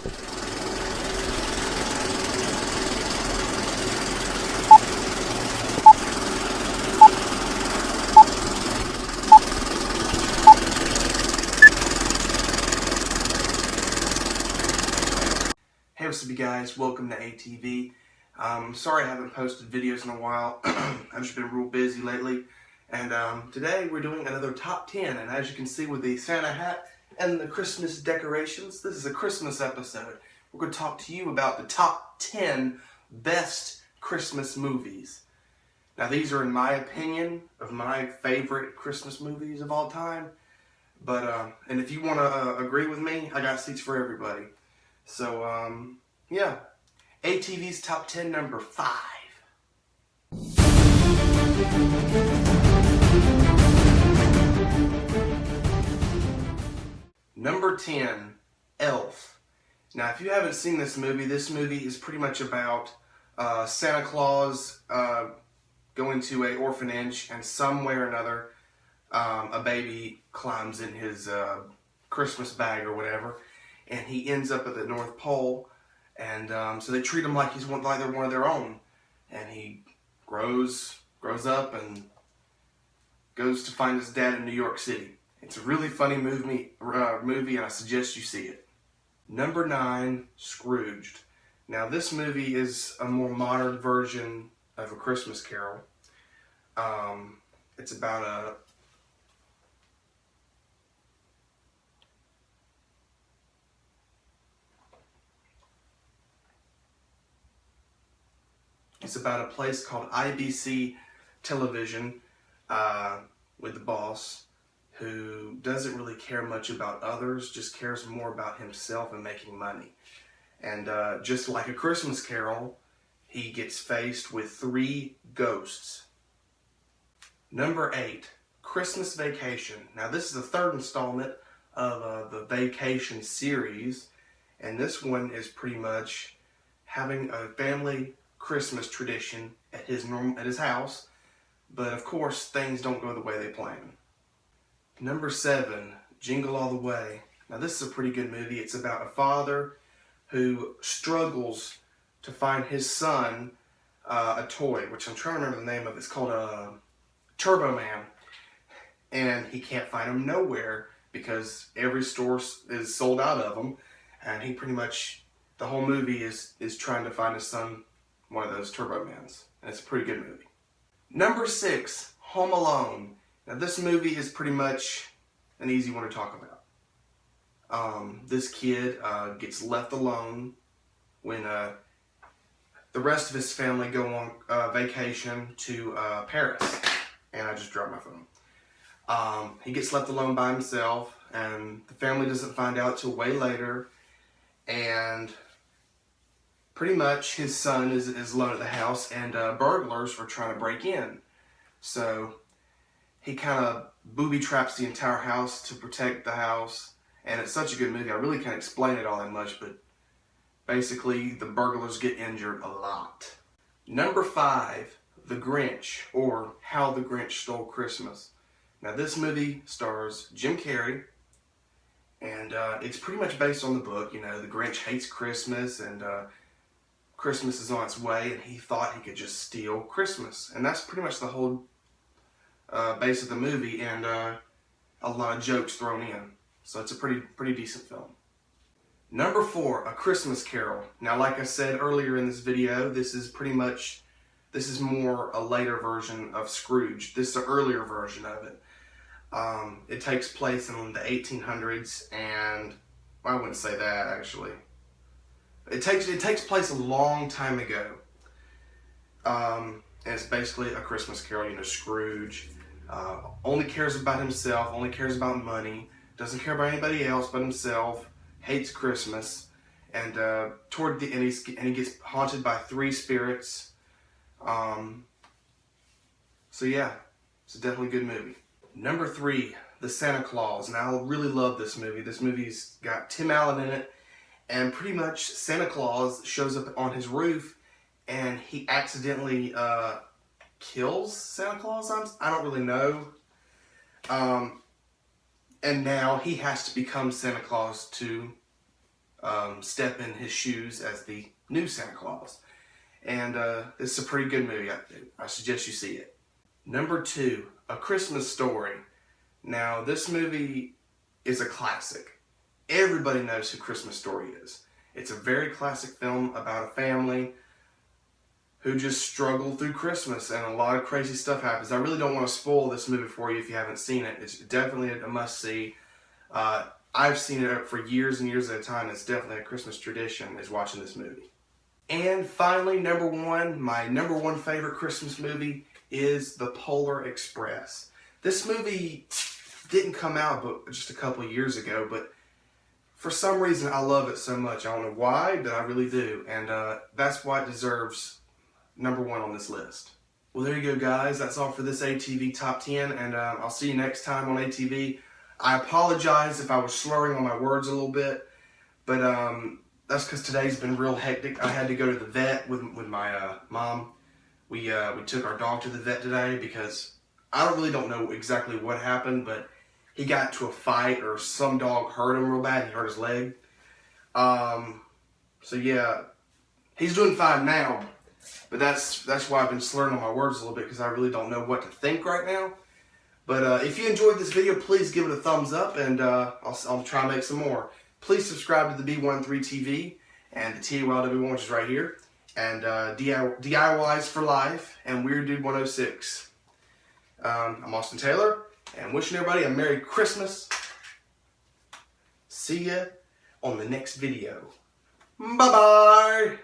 Hey, what's up you guys? Welcome to ATV. Sorry I haven't posted videos in a while. I've just been real busy lately. And today we're doing another top 10. And as you can see with the Santa hat and the Christmas decorations, this is a Christmas episode. We're going to talk to you about the top 10 best Christmas movies. Now these are in my opinion of my favorite Christmas movies of all time. But, and if you want to agree with me, I got seats for everybody. So, yeah. ATV's Top 10 number 5. Number 10, Elf. Now, if you haven't seen this movie is pretty much about Santa Claus going to an orphanage, and some way or another, a baby climbs in his Christmas bag or whatever, and he ends up at the North Pole, and so they treat him like they're one of their own, and he grows up and goes to find his dad in New York City. It's a really funny movie, and I suggest you see it. Number 9, Scrooged. Now this movie is a more modern version of A Christmas Carol. It's about a place called IBC Television with the boss who doesn't really care much about others, just cares more about himself and making money. And just like A Christmas Carol, he gets faced with 3 ghosts. Number 8, Christmas Vacation. Now this is the 3rd installment of the Vacation series, and this one is pretty much having a family Christmas tradition at his house, but of course things don't go the way they plan. Number 7, Jingle All the Way. Now this is a pretty good movie. It's about a father who struggles to find his son a toy, which I'm trying to remember the name of. It's called Turbo Man, and he can't find him nowhere because every store is sold out of them, and he pretty much, the whole movie is trying to find his son one of those Turbo Mans, and it's a pretty good movie. Number 6, Home Alone. Now this movie is pretty much an easy one to talk about. This kid gets left alone when the rest of his family go on vacation to Paris, and I just dropped my phone. He gets left alone by himself, and the family doesn't find out till way later, and pretty much his son is alone at the house, and burglars are trying to break in. So he kind of booby traps the entire house to protect the house, and it's such a good movie. I really can't explain it all that much, but basically the burglars get injured a lot. Number 5, The Grinch, or How the Grinch Stole Christmas. Now this movie stars Jim Carrey, and it's pretty much based on the book. You know, the Grinch hates Christmas, and Christmas is on its way, and he thought he could just steal Christmas. And that's pretty much the whole base of the movie, and a lot of jokes thrown in. So it's a pretty decent film. Number 4, A Christmas Carol. Now like I said earlier in this video, this is more a later version of Scrooge. This is an earlier version of it. It takes place in the 1800s, and I wouldn't say that actually. It takes place a long time ago, and it's basically A Christmas Carol. You know, Scrooge only cares about himself, only cares about money, doesn't care about anybody else but himself, hates Christmas, and toward the end he gets haunted by 3 spirits. So yeah, it's definitely a good movie. Number 3, The Santa Claus. Now I really love this movie. This movie's got Tim Allen in it. And pretty much Santa Claus shows up on his roof, and he accidentally kills Santa Claus. I don't really know. And now he has to become Santa Claus to step in his shoes as the new Santa Claus. And it's a pretty good movie. I suggest you see it. Number 2, A Christmas Story. Now, this movie is a classic. Everybody knows who Christmas Story is. It's a very classic film about a family who just struggle through Christmas, and a lot of crazy stuff happens. I really don't want to spoil this movie for you if you haven't seen it. It's definitely a must-see. I've seen it for years and years at a time. It's definitely a Christmas tradition, is watching this movie. And finally, number 1, my number 1 favorite Christmas movie is The Polar Express. This movie didn't come out but just a couple years ago, but for some reason I love it so much. I don't know why, but I really do. And that's why it deserves number 1 on this list. Well, there you go, guys. That's all for this ATV Top 10, and I'll see you next time on ATV. I apologize if I was slurring on my words a little bit, but that's because today's been real hectic. I had to go to the vet with my mom. We took our dog to the vet today because I really don't know exactly what happened, but he got into a fight or some dog hurt him real bad. He hurt his leg. So yeah, he's doing fine now, but that's why I've been slurring on my words a little bit, because I really don't know what to think right now. But if you enjoyed this video, please give it a thumbs up, and I'll try and make some more. Please subscribe to the B13 TV and the TWLW1, which is right here, and DIYs for Life and Weird Dude 106. I'm Austin Taylor, and wishing everybody a Merry Christmas. See ya on the next video. Bye-bye!